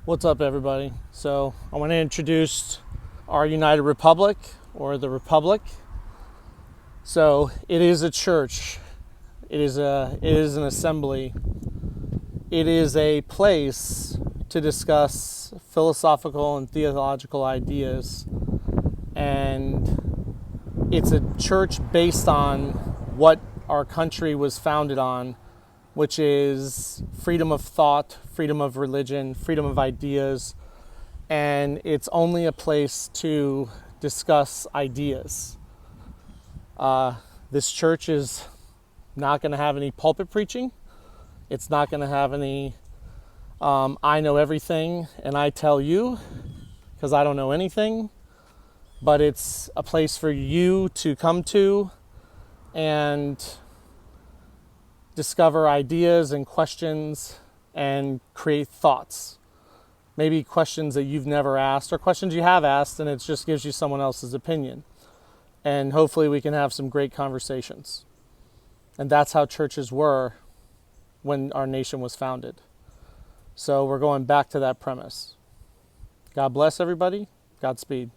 What's up, everybody? So I want to introduce our United Republic, or the Republic. So it is a church. It is an assembly. It is a place to discuss philosophical and theological ideas. And it's a church based on what our country was founded on, which is freedom of thought, freedom of religion, freedom of ideas, and it's only a place to discuss ideas. This church is not going to have any pulpit preaching. It's not going to have any I know everything and I tell you, because I don't know anything, but it's a place for you to come to and discover ideas and questions and create thoughts. Maybe questions that you've never asked or questions you have asked, and it just gives you someone else's opinion. And hopefully we can have some great conversations. And that's how churches were when our nation was founded. So we're going back to that premise. God bless everybody. Godspeed.